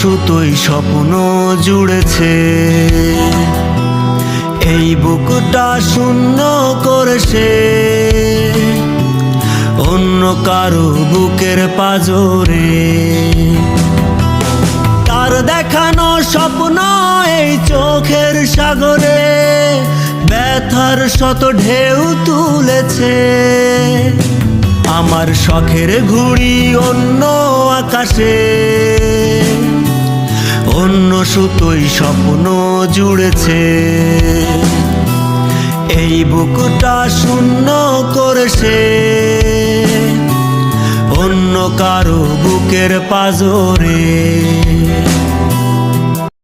সুতোই স্বপ্ন জুড়েছে। এই বুকটা শূন্য করেছে অন্য কারো বুকের পাজরে। তার দেখানো স্বপ্ন এই চোখের সাগরে ব্যথার শত ঢেউ তুলেছে। আমার শখের ঘুড়ি অন্য আকাশে অন্য সুতোই স্বপ্ন জুড়েছে। এই বুকটা শূন্য করেছে অন্য কারো বুকের পাজরে।